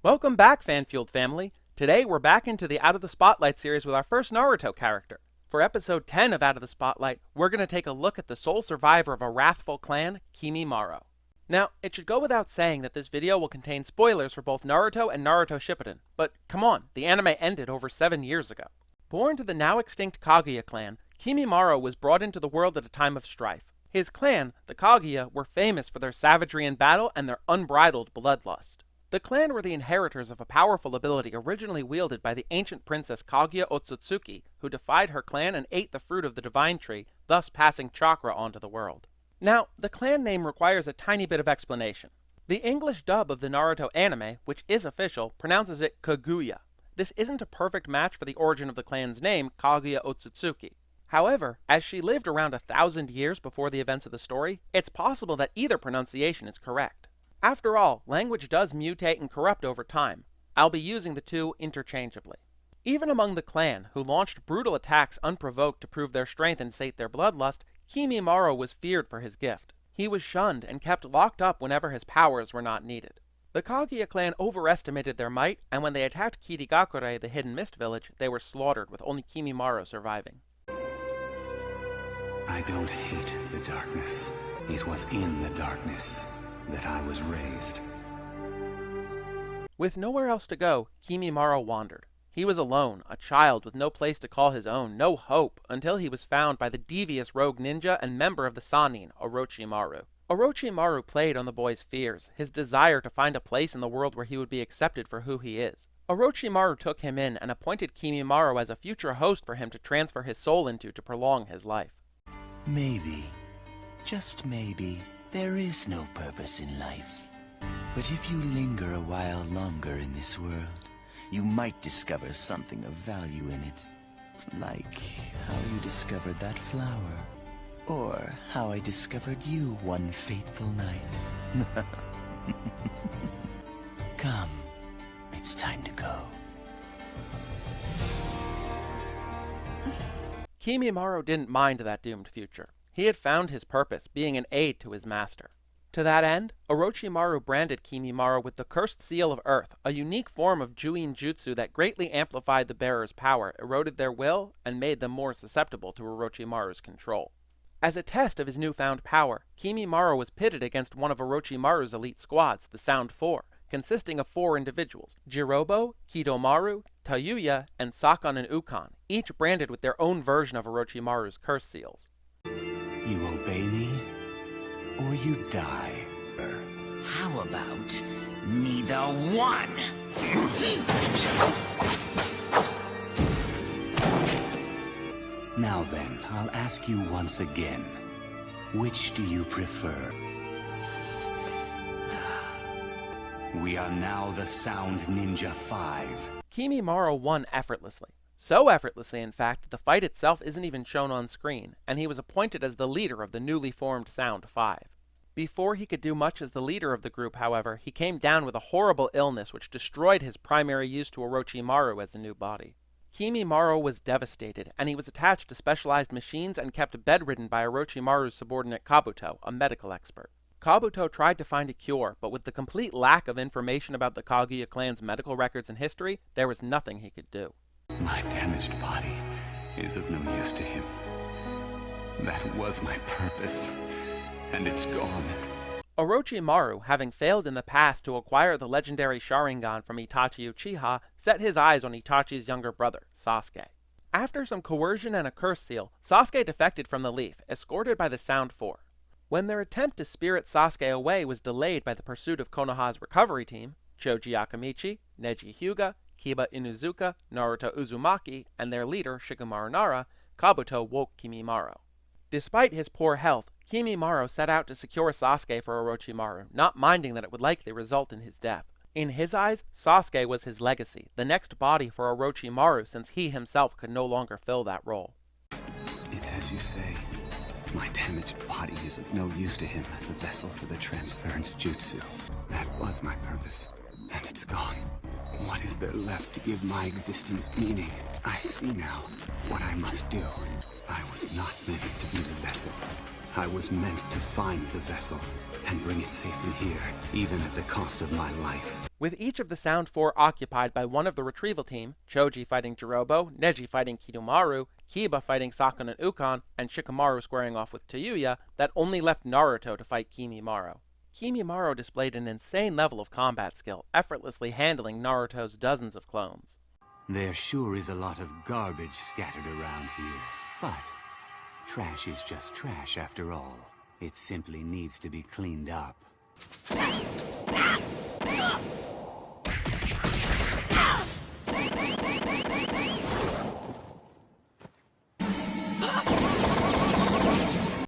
Welcome back, Fan-Fueled family! Today we're back into the Out of the Spotlight series with our first Naruto character. For episode 10 of Out of the Spotlight, we're going to take a look at the sole survivor of a wrathful clan, Kimimaro. Now, it should go without saying that this video will contain spoilers for both Naruto and Naruto Shippuden, but come on, the anime ended over 7 years ago. Born to the now extinct Kaguya clan, Kimimaro was brought into the world at a time of strife. His clan, the Kaguya, were famous for their savagery in battle and their unbridled bloodlust. The clan were the inheritors of a powerful ability originally wielded by the ancient princess Kaguya Otsutsuki, who defied her clan and ate the fruit of the divine tree, thus passing chakra onto the world. Now, the clan name requires a tiny bit of explanation. The English dub of the Naruto anime, which is official, pronounces it Kaguya. This isn't a perfect match for the origin of the clan's name, Kaguya Otsutsuki. However, as she lived around 1,000 years before the events of the story, it's possible that either pronunciation is correct. After all, language does mutate and corrupt over time. I'll be using the two interchangeably. Even among the clan, who launched brutal attacks unprovoked to prove their strength and sate their bloodlust, Kimimaro was feared for his gift. He was shunned and kept locked up whenever his powers were not needed. The Kaguya clan overestimated their might, and when they attacked Kirigakure, the Hidden Mist village, they were slaughtered, with only Kimimaro surviving. I don't hate the darkness. It was in the darkness that I was raised. With nowhere else to go, Kimimaro wandered. He was alone, a child with no place to call his own, no hope, until he was found by the devious rogue ninja and member of the Sannin, Orochimaru. Orochimaru played on the boy's fears, his desire to find a place in the world where he would be accepted for who he is. Orochimaru took him in and appointed Kimimaro as a future host for him to transfer his soul into to prolong his life. Maybe, just maybe, there is no purpose in life. But if you linger a while longer in this world, you might discover something of value in it. Like how you discovered that flower. Or how I discovered you one fateful night. Come, it's time to go. Kimimaro didn't mind that doomed future. He had found his purpose, being an aid to his master. To that end, Orochimaru branded Kimimaro with the Cursed Seal of Earth, a unique form of Juin Jutsu that greatly amplified the bearer's power, eroded their will, and made them more susceptible to Orochimaru's control. As a test of his newfound power, Kimimaro was pitted against one of Orochimaru's elite squads, the Sound Four, consisting of 4 individuals, Jirobo, Kidomaru, Tayuya, and Sakan and Ukon, each branded with their own version of Orochimaru's curse seals. You obey me, or you die. How about neither one? Now then, I'll ask you once again. Which do you prefer? We are now the Sound Ninja 5. Kimimaro won effortlessly. So effortlessly, in fact, the fight itself isn't even shown on screen, and he was appointed as the leader of the newly formed Sound 5. Before he could do much as the leader of the group, however, he came down with a horrible illness which destroyed his primary use to Orochimaru as a new body. Kimimaro was devastated, and he was attached to specialized machines and kept bedridden by Orochimaru's subordinate Kabuto, a medical expert. Kabuto tried to find a cure, but with the complete lack of information about the Kaguya clan's medical records and history, there was nothing he could do. My damaged body is of no use to him. That was my purpose, and it's gone. Orochimaru, having failed in the past to acquire the legendary Sharingan from Itachi Uchiha, set his eyes on Itachi's younger brother, Sasuke. After some coercion and a curse seal, Sasuke defected from the Leaf, escorted by the Sound Four. When their attempt to spirit Sasuke away was delayed by the pursuit of Konoha's recovery team, Choji Akamichi, Neji Hyuga, Kiba Inuzuka, Naruto Uzumaki, and their leader, Shikamaru Nara, Kabuto woke Kimimaro. Despite his poor health, Kimimaro set out to secure Sasuke for Orochimaru, not minding that it would likely result in his death. In his eyes, Sasuke was his legacy, the next body for Orochimaru since he himself could no longer fill that role. It's as you say. My damaged body is of no use to him as a vessel for the transference jutsu. That was my purpose, and it's gone. What is there left to give my existence meaning? I see now what I must do. I was not meant to be the vessel. I was meant to find the vessel and bring it safely here, even at the cost of my life. With each of the Sound Four occupied by one of the retrieval team, Choji fighting Jirobo, Neji fighting Kidomaru, Kiba fighting Sakon and Ukon, and Shikamaru squaring off with Tayuya, that only left Naruto to fight Kimimaro. Kimimaro displayed an insane level of combat skill, effortlessly handling Naruto's dozens of clones. There sure is a lot of garbage scattered around here, but trash is just trash after all. It simply needs to be cleaned up.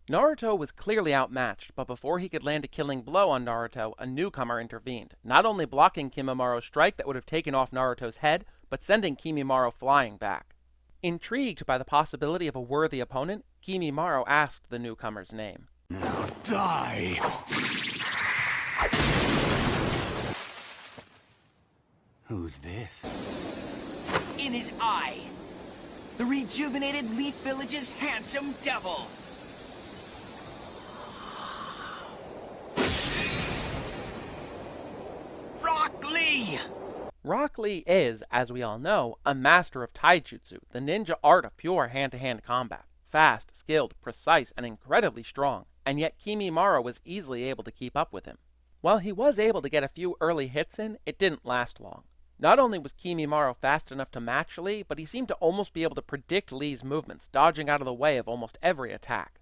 Naruto was clearly outmatched, but before he could land a killing blow on Naruto, a newcomer intervened, not only blocking Kimimaro's strike that would have taken off Naruto's head, but sending Kimimaro flying back. Intrigued by the possibility of a worthy opponent, Kimimaro asked the newcomer's name. Now die! Who's this? In his eye, the rejuvenated Leaf Village's handsome devil. Rock Lee! Rock Lee is, as we all know, a master of taijutsu, the ninja art of pure hand-to-hand combat. Fast, skilled, precise, and incredibly strong, and yet Kimimaro was easily able to keep up with him. While he was able to get a few early hits in, it didn't last long. Not only was Kimimaro fast enough to match Lee, but he seemed to almost be able to predict Lee's movements, dodging out of the way of almost every attack.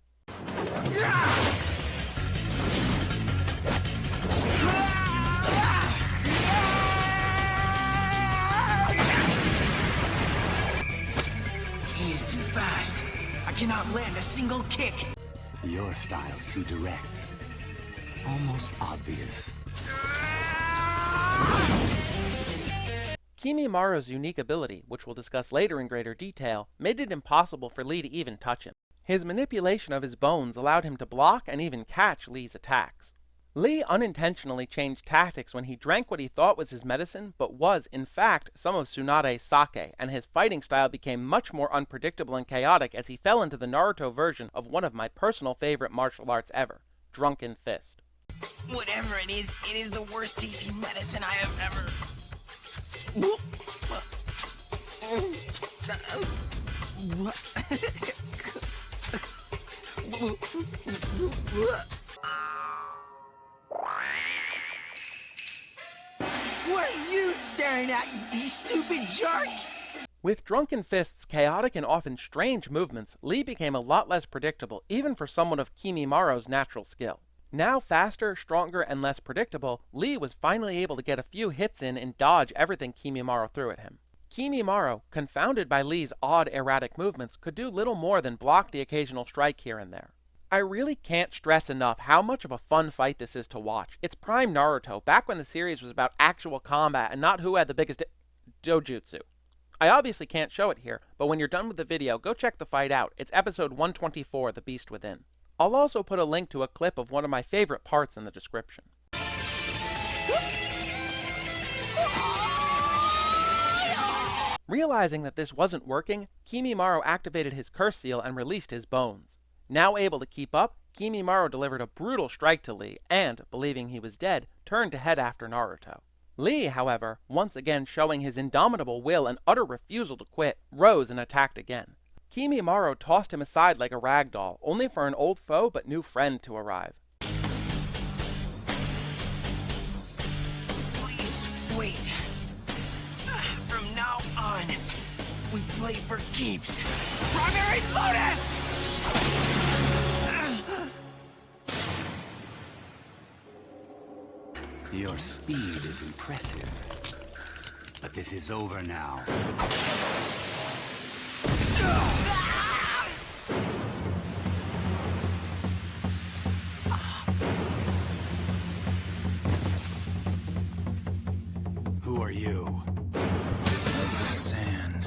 He is too fast. I cannot land a single kick. Your style's too direct. Almost obvious. Kimimaro's unique ability, which we'll discuss later in greater detail, made it impossible for Lee to even touch him. His manipulation of his bones allowed him to block and even catch Lee's attacks. Lee unintentionally changed tactics when he drank what he thought was his medicine, but was, in fact, some of Tsunade's sake, and his fighting style became much more unpredictable and chaotic as he fell into the Naruto version of one of my personal favorite martial arts ever, Drunken Fist. Whatever it is the worst tasting medicine I have ever... What are you staring at, you stupid jerk? With Drunken Fist's chaotic and often strange movements, Lee became a lot less predictable, even for someone of Kimimaro's natural skill. Now faster, stronger, and less predictable, Lee was finally able to get a few hits in and dodge everything Kimimaro threw at him. Kimimaro, confounded by Lee's odd, erratic movements, could do little more than block the occasional strike here and there. I really can't stress enough how much of a fun fight this is to watch. It's prime Naruto, back when the series was about actual combat and not who had the biggest dojutsu. I obviously can't show it here, but when you're done with the video, go check the fight out. It's episode 124, The Beast Within. I'll also put a link to a clip of one of my favorite parts in the description. Realizing that this wasn't working, Kimimaro activated his curse seal and released his bones. Now able to keep up, Kimimaro delivered a brutal strike to Lee and, believing he was dead, turned to head after Naruto. Lee, however, once again showing his indomitable will and utter refusal to quit, rose and attacked again. Kimimaro tossed him aside like a rag doll, only for an old foe but new friend to arrive. Please, wait. From now on, we play for keeps. Primary Lotus! Your speed is impressive. But this is over now. Who are you? Of the sand.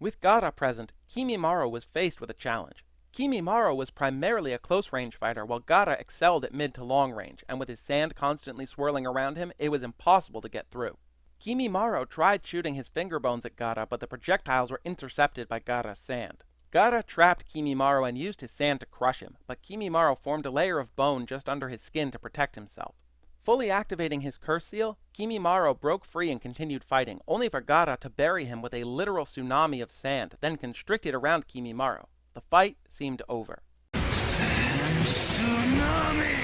With Gaara present, Kimimaro was faced with a challenge. Kimimaro was primarily a close-range fighter, while Gaara excelled at mid to long range, and with his sand constantly swirling around him, it was impossible to get through. Kimimaro tried shooting his finger bones at Gaara, but the projectiles were intercepted by Gaara's sand. Gaara trapped Kimimaro and used his sand to crush him, but Kimimaro formed a layer of bone just under his skin to protect himself. Fully activating his curse seal, Kimimaro broke free and continued fighting, only for Gaara to bury him with a literal tsunami of sand, then constricted around Kimimaro. The fight seemed over. Sand tsunami!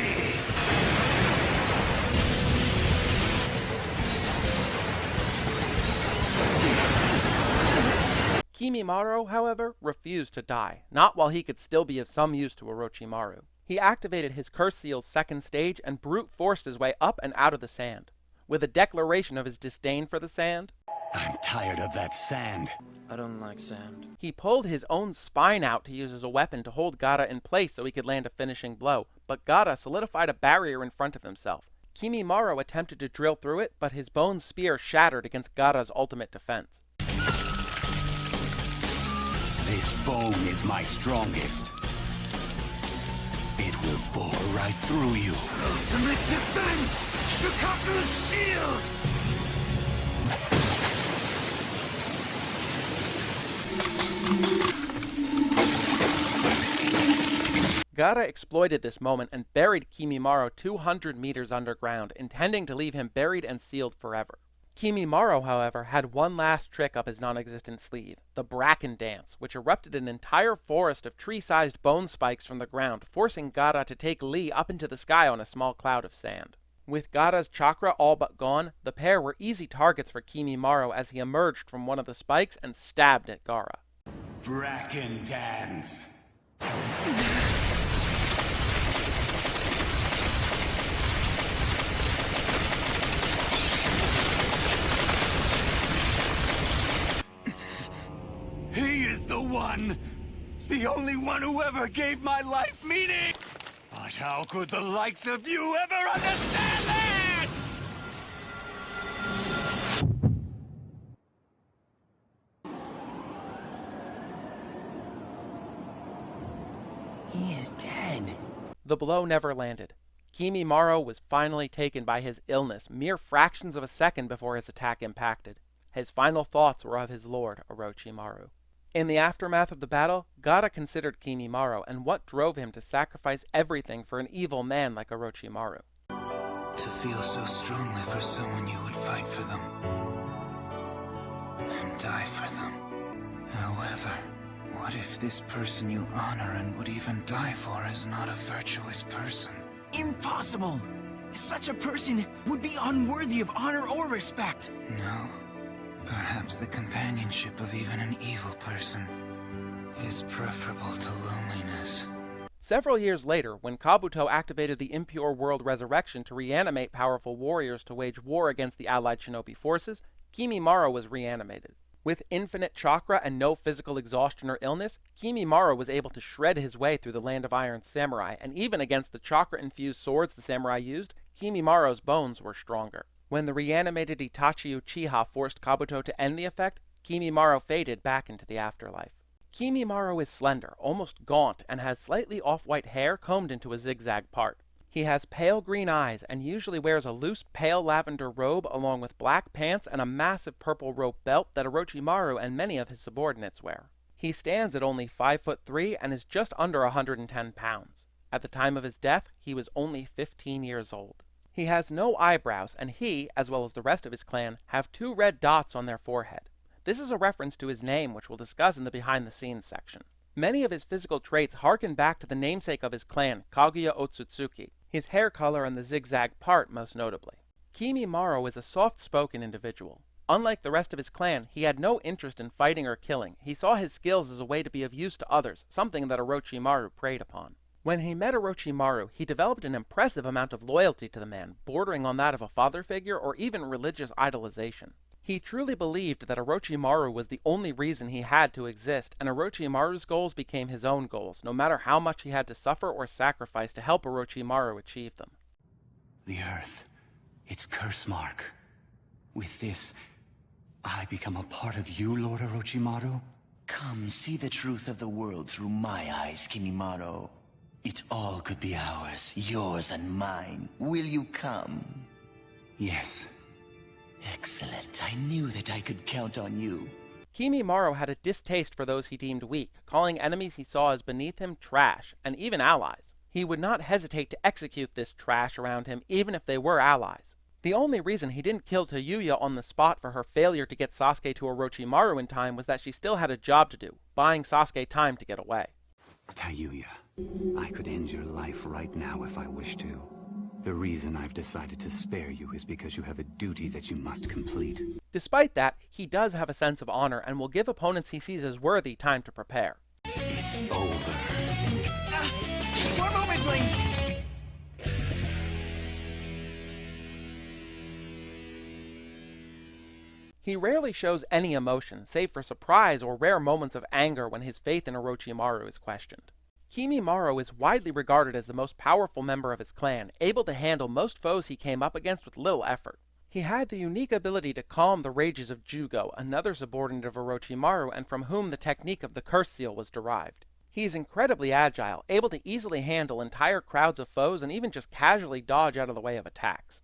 Kimimaro, however, refused to die, not while he could still be of some use to Orochimaru. He activated his curse seal's second stage and brute forced his way up and out of the sand. With a declaration of his disdain for the sand, I'm tired of that sand. I don't like sand. he pulled his own spine out to use as a weapon to hold Gaara in place so he could land a finishing blow, but Gaara solidified a barrier in front of himself. Kimimaro attempted to drill through it, but his bone spear shattered against Gaara's ultimate defense. This bone is my strongest. It will bore right through you. Ultimate defense! Shikaku's shield! Gaara exploited this moment and buried Kimimaro 200 meters underground, intending to leave him buried and sealed forever. Kimimaro, however, had one last trick up his non-existent sleeve, the Bracken Dance, which erupted an entire forest of tree-sized bone spikes from the ground, forcing Gaara to take Lee up into the sky on a small cloud of sand. With Gaara's chakra all but gone, the pair were easy targets for Kimimaro as he emerged from one of the spikes and stabbed at Gaara. Bracken Dance. He is the one! The only one who ever gave my life meaning! But how could the likes of you ever understand that?! He is dead. The blow never landed. Kimimaro was finally taken by his illness mere fractions of a second before his attack impacted. His final thoughts were of his lord, Orochimaru. In the aftermath of the battle, Gaara considered Kimimaro and what drove him to sacrifice everything for an evil man like Orochimaru. To feel so strongly for someone you would fight for them and die for them. However, what if this person you honor and would even die for is not a virtuous person? Impossible! Such a person would be unworthy of honor or respect. No. Perhaps the companionship of even an evil person is preferable to loneliness. Several years later, when Kabuto activated the Impure World Resurrection to reanimate powerful warriors to wage war against the allied shinobi forces, Kimimaro was reanimated. With infinite chakra and no physical exhaustion or illness, Kimimaro was able to shred his way through the Land of Iron samurai, and even against the chakra-infused swords the samurai used, Kimimaro's bones were stronger. When the reanimated Itachi Uchiha forced Kabuto to end the effect, Kimimaro faded back into the afterlife. Kimimaro is slender, almost gaunt, and has slightly off-white hair combed into a zigzag part. He has pale green eyes and usually wears a loose pale lavender robe along with black pants and a massive purple rope belt that Orochimaru and many of his subordinates wear. He stands at only 5'3" and is just under 110 pounds. At the time of his death, he was only 15 years old. He has no eyebrows, and he, as well as the rest of his clan, have 2 red dots on their forehead. This is a reference to his name, which we'll discuss in the behind-the-scenes section. Many of his physical traits harken back to the namesake of his clan, Kaguya Otsutsuki, his hair color and the zigzag part most notably. Kimimaro is a soft-spoken individual. Unlike the rest of his clan, he had no interest in fighting or killing. He saw his skills as a way to be of use to others, something that Orochimaru preyed upon. When he met Orochimaru, he developed an impressive amount of loyalty to the man, bordering on that of a father figure or even religious idolization. He truly believed that Orochimaru was the only reason he had to exist, and Orochimaru's goals became his own goals, no matter how much he had to suffer or sacrifice to help Orochimaru achieve them. The earth, its curse mark. With this, I become a part of you, Lord Orochimaru? Come, see the truth of the world through my eyes, Kimimaro. It all could be ours, yours and mine. Will you come? Yes. Excellent. I knew that I could count on you. Kimimaro had a distaste for those he deemed weak, calling enemies he saw as beneath him trash, and even allies. He would not hesitate to execute this trash around him even if they were allies. The only reason he didn't kill Kaguya on the spot for her failure to get Sasuke to Orochimaru in time was that she still had a job to do, buying Sasuke time to get away. Kaguya, I could end your life right now if I wished to. The reason I've decided to spare you is because you have a duty that you must complete. Despite that, he does have a sense of honor and will give opponents he sees as worthy time to prepare. It's over. One moment, please! He rarely shows any emotion, save for surprise or rare moments of anger when his faith in Orochimaru is questioned. Kimimaro is widely regarded as the most powerful member of his clan, able to handle most foes he came up against with little effort. He had the unique ability to calm the rages of Jugo, another subordinate of Orochimaru and from whom the technique of the curse seal was derived. He is incredibly agile, able to easily handle entire crowds of foes and even just casually dodge out of the way of attacks.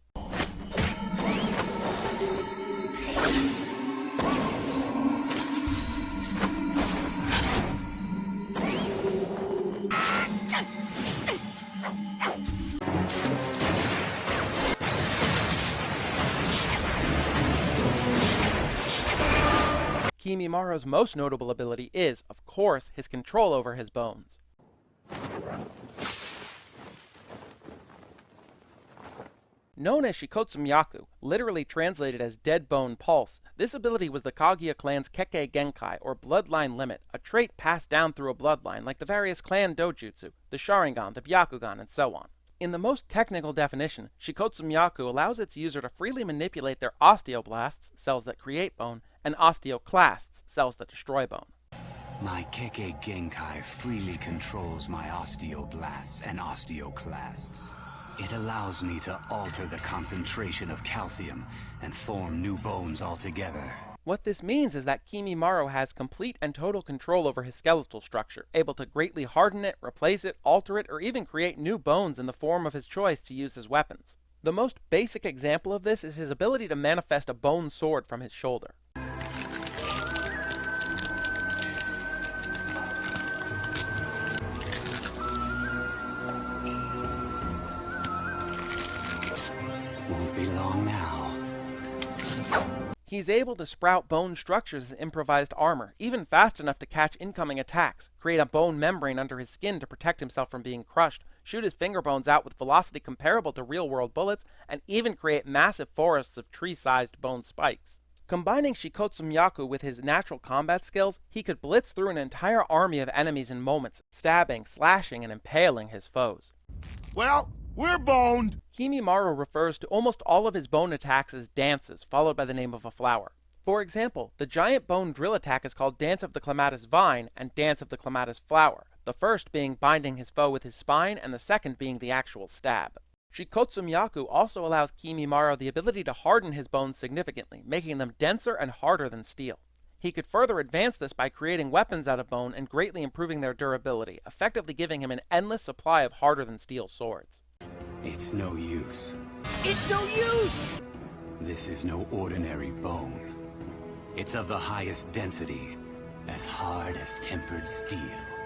Kimimaro's most notable ability is, of course, his control over his bones. Known as Shikotsumyaku, literally translated as Dead Bone Pulse, this ability was the Kaguya clan's kekke genkai, or bloodline limit, a trait passed down through a bloodline like the various clan dojutsu, the Sharingan, the Byakugan, and so on. In the most technical definition, Shikotsumyaku allows its user to freely manipulate their osteoblasts, cells that create bone, and osteoclasts, cells that destroy bone. My kekke genkai freely controls my osteoblasts and osteoclasts. It allows me to alter the concentration of calcium and form new bones altogether. What this means is that Kimimaro has complete and total control over his skeletal structure, able to greatly harden it, replace it, alter it, or even create new bones in the form of his choice to use as weapons. The most basic example of this is his ability to manifest a bone sword from his shoulder. Won't be long now. He's able to sprout bone structures as improvised armor, even fast enough to catch incoming attacks, create a bone membrane under his skin to protect himself from being crushed, shoot his finger bones out with velocity comparable to real-world bullets, and even create massive forests of tree-sized bone spikes. Combining Shikotsumyaku with his natural combat skills, he could blitz through an entire army of enemies in moments, stabbing, slashing, and impaling his foes. Well, we're boned! Kimimaro refers to almost all of his bone attacks as dances, followed by the name of a flower. For example, the giant bone drill attack is called Dance of the Clematis Vine and Dance of the Clematis Flower, the first being binding his foe with his spine and the second being the actual stab. Shikotsumyaku also allows Kimimaro the ability to harden his bones significantly, making them denser and harder than steel. He could further advance this by creating weapons out of bone and greatly improving their durability, effectively giving him an endless supply of harder than steel swords. It's no use. It's no use! This is no ordinary bone. It's of the highest density, as hard as tempered steel.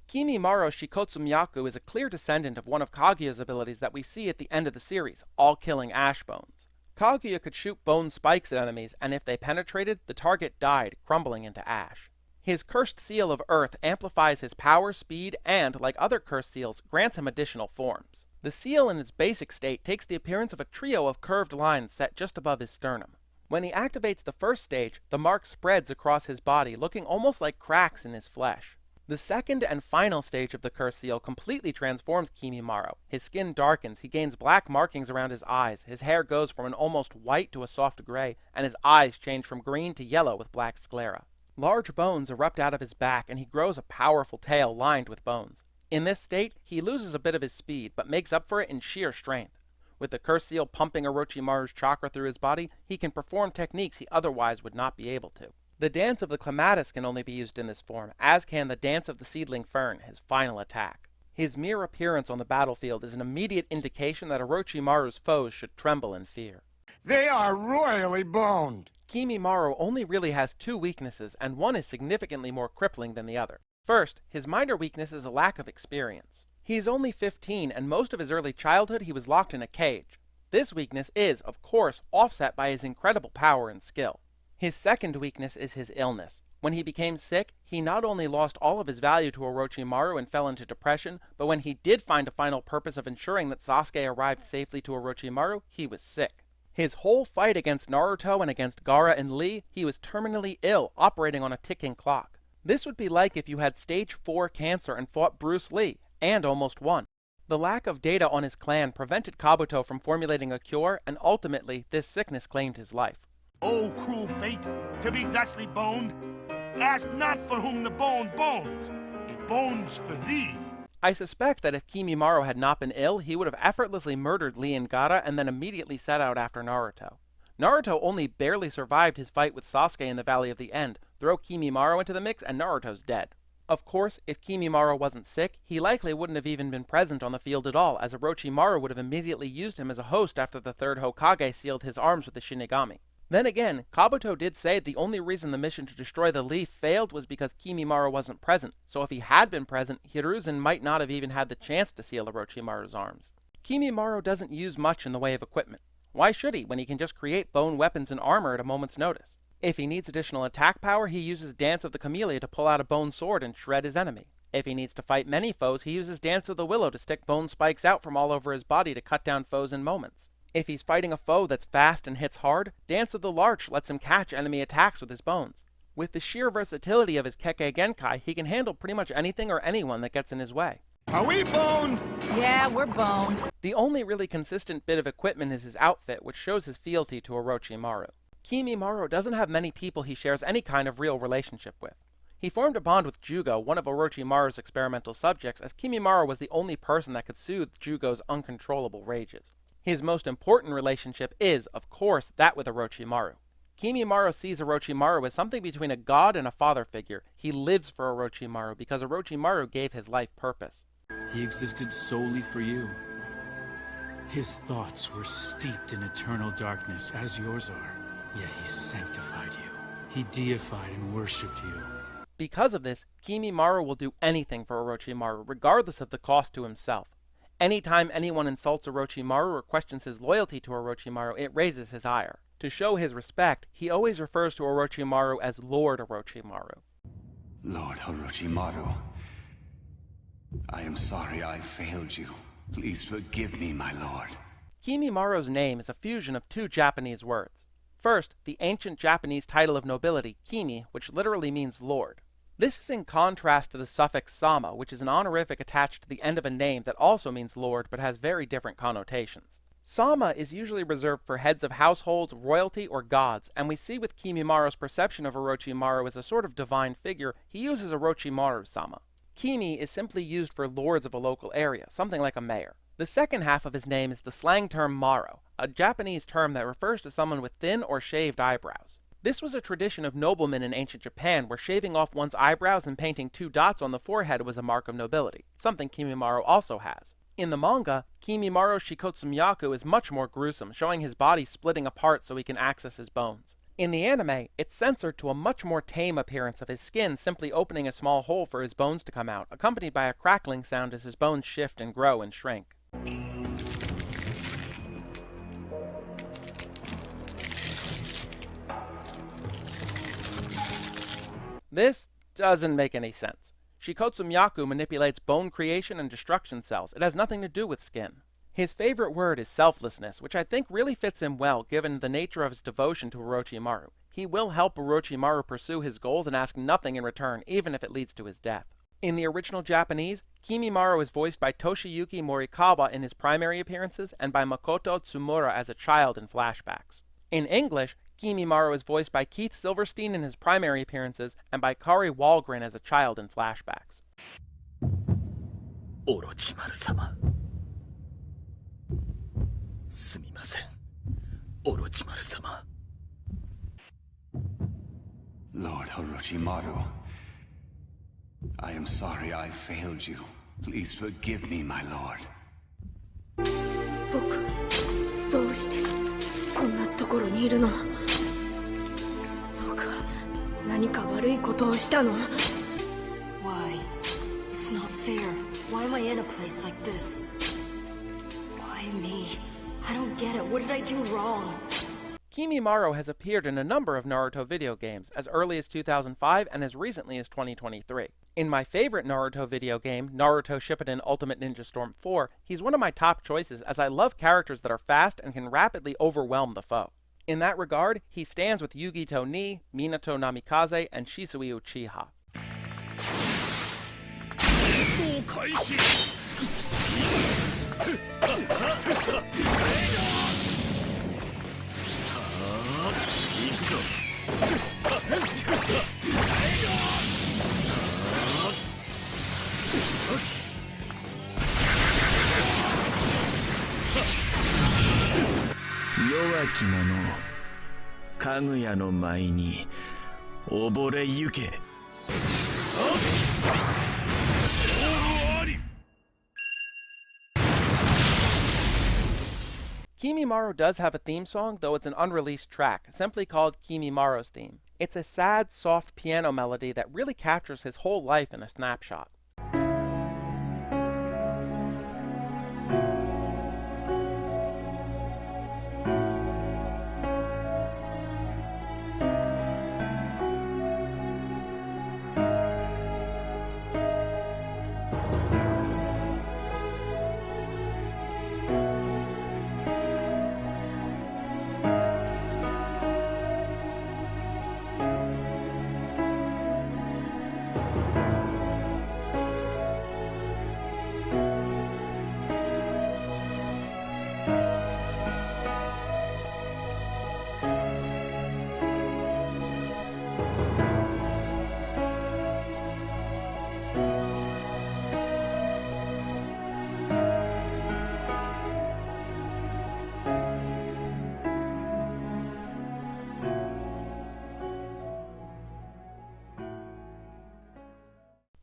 Kimimaro Shikotsumyaku is a clear descendant of one of Kaguya's abilities that we see at the end of the series, all-killing ash bones. Kaguya could shoot bone spikes at enemies, and if they penetrated, the target died, crumbling into ash. His Cursed Seal of Earth amplifies his power, speed, and, like other Cursed Seals, grants him additional forms. The seal in its basic state takes the appearance of a trio of curved lines set just above his sternum. When he activates the first stage, the mark spreads across his body, looking almost like cracks in his flesh. The second and final stage of the Cursed Seal completely transforms Kimimaro. His skin darkens, he gains black markings around his eyes, his hair goes from an almost white to a soft gray, and his eyes change from green to yellow with black sclera. Large bones erupt out of his back, and he grows a powerful tail lined with bones. In this state, he loses a bit of his speed, but makes up for it in sheer strength. With the Cursed Seal pumping Orochimaru's chakra through his body, he can perform techniques he otherwise would not be able to. The Dance of the Clematis can only be used in this form, as can the Dance of the Seedling Fern, his final attack. His mere appearance on the battlefield is an immediate indication that Orochimaru's foes should tremble in fear. They are royally boned. Kimimaro only really has two weaknesses, and one is significantly more crippling than the other. First, his minor weakness is a lack of experience. He is only 15, and most of his early childhood he was locked in a cage. This weakness is, of course, offset by his incredible power and skill. His second weakness is his illness. When he became sick, he not only lost all of his value to Orochimaru and fell into depression, but when he did find a final purpose of ensuring that Sasuke arrived safely to Orochimaru, he was sick. His whole fight against Naruto and against Gaara and Lee, he was terminally ill, operating on a ticking clock. This would be like if you had stage 4 cancer and fought Bruce Lee, and almost won. The lack of data on his clan prevented Kabuto from formulating a cure, and ultimately, this sickness claimed his life. O cruel fate, to be thusly boned. Ask not for whom the bone bones. It bones for thee. I suspect that if Kimimaro had not been ill, he would have effortlessly murdered Lee and Gaara and then immediately set out after Naruto. Naruto only barely survived his fight with Sasuke in the Valley of the End. Throw Kimimaro into the mix and Naruto's dead. Of course, if Kimimaro wasn't sick, he likely wouldn't have even been present on the field at all, as Orochimaru would have immediately used him as a host after the third Hokage sealed his arms with the Shinigami. Then again, Kabuto did say the only reason the mission to destroy the leaf failed was because Kimimaro wasn't present, so if he had been present, Hiruzen might not have even had the chance to seal Orochimaru's arms. Kimimaro doesn't use much in the way of equipment. Why should he, when he can just create bone weapons and armor at a moment's notice? If he needs additional attack power, he uses Dance of the Camellia to pull out a bone sword and shred his enemy. If he needs to fight many foes, he uses Dance of the Willow to stick bone spikes out from all over his body to cut down foes in moments. If he's fighting a foe that's fast and hits hard, Dance of the Larch lets him catch enemy attacks with his bones. With the sheer versatility of his kekke genkai, he can handle pretty much anything or anyone that gets in his way. Are we boned? Yeah, we're boned. The only really consistent bit of equipment is his outfit, which shows his fealty to Orochimaru. Kimimaro doesn't have many people he shares any kind of real relationship with. He formed a bond with Jugo, one of Orochimaru's experimental subjects, as Kimimaro was the only person that could soothe Jugo's uncontrollable rages. His most important relationship is, of course, that with Orochimaru. Kimimaro sees Orochimaru as something between a god and a father figure. He lives for Orochimaru because Orochimaru gave his life purpose. He existed solely for you. His thoughts were steeped in eternal darkness, as yours are. Yet he sanctified you. He deified and worshipped you. Because of this, Kimimaro will do anything for Orochimaru, regardless of the cost to himself. Anytime anyone insults Orochimaru or questions his loyalty to Orochimaru, it raises his ire. To show his respect, he always refers to Orochimaru as Lord Orochimaru. Lord Orochimaru, I am sorry I failed you. Please forgive me, my lord. Kimimaro's name is a fusion of two Japanese words. First, the ancient Japanese title of nobility, Kimi, which literally means lord. This is in contrast to the suffix sama, which is an honorific attached to the end of a name that also means lord but has very different connotations. Sama is usually reserved for heads of households, royalty, or gods, and we see with Kimimaro's perception of Orochimaru as a sort of divine figure, he uses Orochimaru-sama. Kimi is simply used for lords of a local area, something like a mayor. The second half of his name is the slang term Maro, a Japanese term that refers to someone with thin or shaved eyebrows. This was a tradition of noblemen in ancient Japan where shaving off one's eyebrows and painting 2 dots on the forehead was a mark of nobility, something Kimimaro also has. In the manga, Kimimaro Shikotsumyaku is much more gruesome, showing his body splitting apart so he can access his bones. In the anime, it's censored to a much more tame appearance of his skin simply opening a small hole for his bones to come out, accompanied by a crackling sound as his bones shift and grow and shrink. This doesn't make any sense. Shikotsumyaku manipulates bone creation and destruction cells. It has nothing to do with skin. His favorite word is selflessness, which I think really fits him well given the nature of his devotion to Orochimaru. He will help Orochimaru pursue his goals and ask nothing in return, even if it leads to his death. In the original Japanese, Kimimaro is voiced by Toshiyuki Morikawa in his primary appearances and by Makoto Tsumura as a child in flashbacks. In English, Kimimaro is voiced by Keith Silverstein in his primary appearances and by Kari Walgren as a child in flashbacks. Orochimaru-sama. Sumimasen. Orochimaru-sama. Lord Orochimaru, I am sorry I failed you. Please forgive me, my lord. 僕どうしてこんなところにいるの？僕は何か悪いことをしたの？ Why? It's not fair. Why am I in a place like this? Why me? I don't get it. What did I do wrong? Kimimaro has appeared in a number of Naruto video games, as early as 2005 and as recently as 2023. In my favorite Naruto video game, Naruto Shippuden Ultimate Ninja Storm 4, he's one of my top choices as I love characters that are fast and can rapidly overwhelm the foe. In that regard, he stands with Yugito Ni, Minato Namikaze, and Shisui Uchiha. 弱き者、かぐやの舞に溺れゆけ。Kimimaro does have a theme song, though it's an unreleased track, simply called Kimimaro's Theme. It's a sad, soft piano melody that really captures his whole life in a snapshot.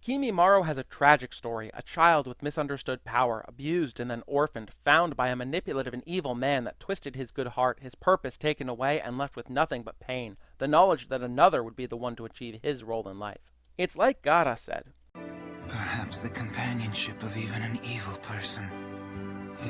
Kimimaro has a tragic story, a child with misunderstood power, abused and then orphaned, found by a manipulative and evil man that twisted his good heart, his purpose taken away, and left with nothing but pain, the knowledge that another would be the one to achieve his role in life. It's like Gaara said, Perhaps the companionship of even an evil person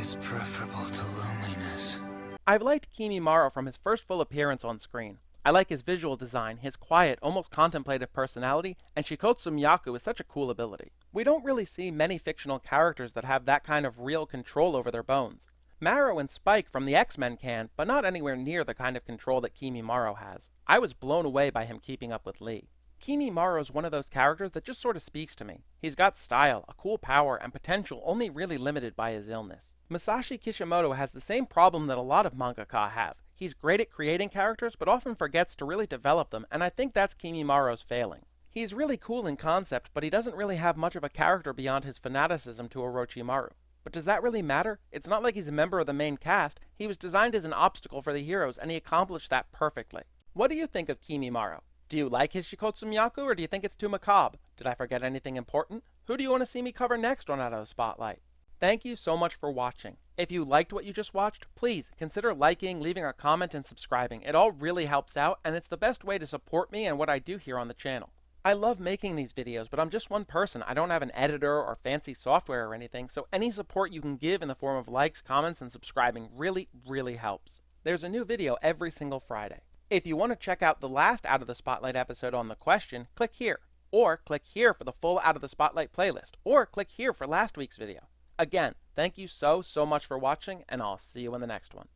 is preferable to loneliness. I've liked Kimimaro from his first full appearance on screen. I like his visual design, his quiet, almost contemplative personality, and Shikotsu Myaku is such a cool ability. We don't really see many fictional characters that have that kind of real control over their bones. Marrow and Spike from the X-Men can, but not anywhere near the kind of control that Kimimaro has. I was blown away by him keeping up with Lee. Kimimaro's one of those characters that just sort of speaks to me. He's got style, a cool power, and potential only really limited by his illness. Masashi Kishimoto has the same problem that a lot of mangaka have. He's great at creating characters, but often forgets to really develop them, and I think that's Kimimaro's failing. He's really cool in concept, but he doesn't really have much of a character beyond his fanaticism to Orochimaru. But does that really matter? It's not like he's a member of the main cast. He was designed as an obstacle for the heroes, and he accomplished that perfectly. What do you think of Kimimaro? Do you like his Shikotsu Myaku, or do you think it's too macabre? Did I forget anything important? Who do you want to see me cover next on Out of the Spotlight? Thank you so much for watching. If you liked what you just watched, please consider liking, leaving a comment, and subscribing. It all really helps out, and it's the best way to support me and what I do here on the channel. I love making these videos, but I'm just one person. I don't have an editor or fancy software or anything, so any support you can give in the form of likes, comments, and subscribing really, really helps. There's a new video every single Friday. If you want to check out the last Out of the Spotlight episode on the question, click here. Or click here for the full Out of the Spotlight playlist. Or click here for last week's video. Again, thank you so much for watching, and I'll see you in the next one.